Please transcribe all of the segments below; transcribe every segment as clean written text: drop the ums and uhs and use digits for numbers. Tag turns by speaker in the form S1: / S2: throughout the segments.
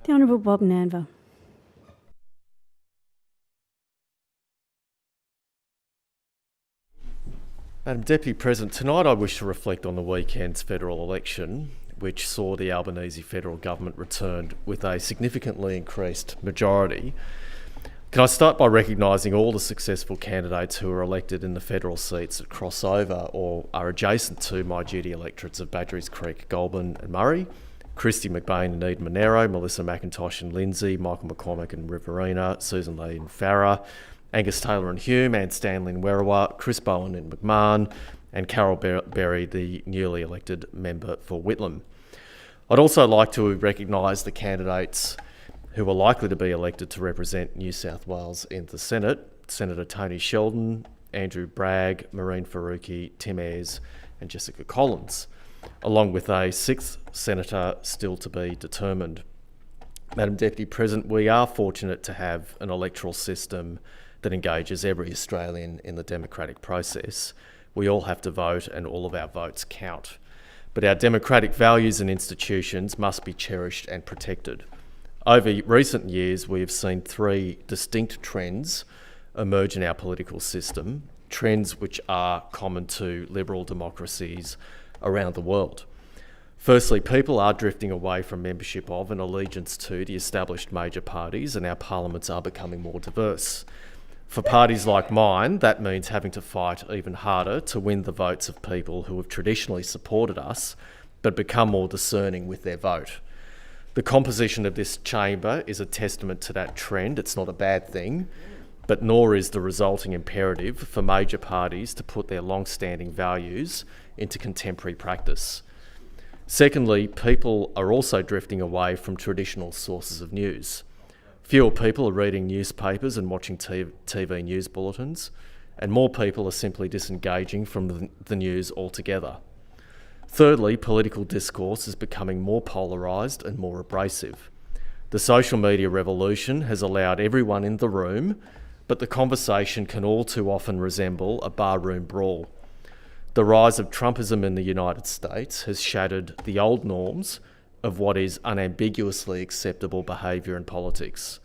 S1: The Honourable Bob Nanva.
S2: Madam Deputy President, tonight I wish to reflect on the weekend's federal election, which saw the Albanese federal government returned with a significantly increased majority. Can I start by recognising all the successful candidates who were elected in the federal seats that cross over or are adjacent to my duty electorates of Badgerys Creek, Goulburn and Murray, Christy McBain and Eden Monero, Melissa McIntosh and Lindsay, Michael McCormick and Riverina, Susan Lee and Farah, Angus Taylor and Hume, Anne Stanley and Werriwa, Chris Bowen and McMahon, and Carol Berry, the newly elected member for Whitlam. I'd also like to recognise the candidates who are likely to be elected to represent New South Wales in the Senate: Senator Tony Sheldon, Andrew Bragg, Maureen Faruqi, Tim Ayres and Jessica Collins, along with a sixth senator still to be determined. Madam Deputy President, we are fortunate to have an electoral system that engages every Australian in the democratic process. We all have to vote and all of our votes count. But our democratic values and institutions must be cherished and protected. Over recent years, we have seen three distinct trends emerge in our political system, trends which are common to liberal democracies around the world. Firstly, people are drifting away from membership of and allegiance to the established major parties, and our parliaments are becoming more diverse. For parties like mine, that means having to fight even harder to win the votes of people who have traditionally supported us, but become more discerning with their vote. The composition of this chamber is a testament to that trend. It's not a bad thing, but nor is the resulting imperative for major parties to put their long-standing values into contemporary practice. Secondly, people are also drifting away from traditional sources of news. Fewer people are reading newspapers and watching TV news bulletins, and more people are simply disengaging from the news altogether. Thirdly, political discourse is becoming more polarised and more abrasive. The social media revolution has allowed everyone in the room, but the conversation can all too often resemble a barroom brawl. The rise of Trumpism in the United States has shattered the old norms of what is unambiguously acceptable behaviour in politics.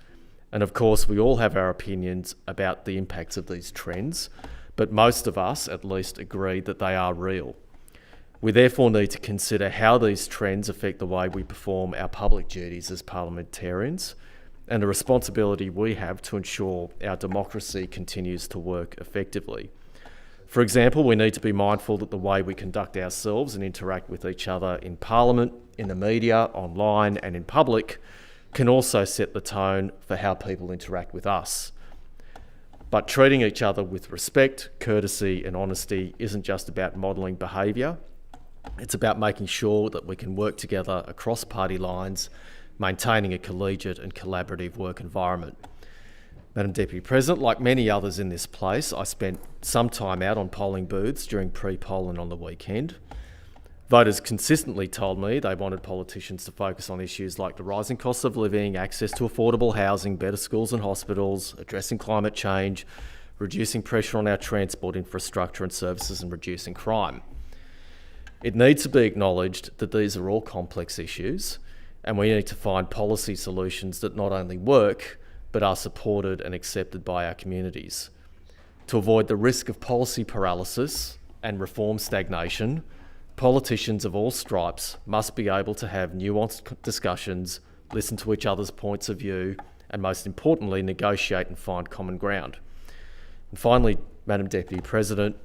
S2: And of course, we all have our opinions about the impacts of these trends, but most of us at least agree that they are real. We therefore need to consider how these trends affect the way we perform our public duties as parliamentarians and the responsibility we have to ensure our democracy continues to work effectively. For example, we need to be mindful that the way we conduct ourselves and interact with each other in Parliament, in the media, online and in public can also set the tone for how people interact with us. But treating each other with respect, courtesy and honesty isn't just about modelling behaviour. It's about making sure that we can work together across party lines, maintaining a collegiate and collaborative work environment. Madam Deputy President, like many others in this place, I spent some time out on polling booths during pre-poll and on the weekend. Voters consistently told me they wanted politicians to focus on issues like the rising costs of living, access to affordable housing, better schools and hospitals, addressing climate change, reducing pressure on our transport infrastructure and services and reducing crime. It needs to be acknowledged that these are all complex issues, and we need to find policy solutions that not only work, but are supported and accepted by our communities. To avoid the risk of policy paralysis and reform stagnation, politicians of all stripes must be able to have nuanced discussions, listen to each other's points of view, and most importantly, negotiate and find common ground. And finally, Madam Deputy President,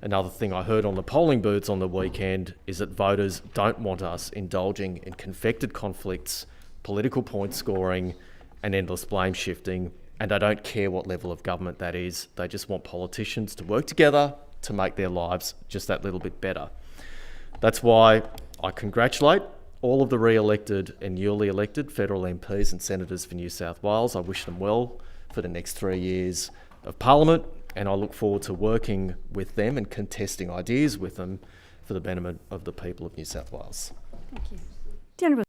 S2: another thing I heard on the polling booths on the weekend is that voters don't want us indulging in confected conflicts, political point scoring, and endless blame shifting, and they don't care what level of government that is. They just want politicians to work together to make their lives just that little bit better. That's why I congratulate all of the re-elected and newly elected federal MPs and senators for New South Wales. I wish them well for the next 3 years of Parliament, and I look forward to working with them and contesting ideas with them for the benefit of the people of New South Wales.
S1: Thank you. The Honourable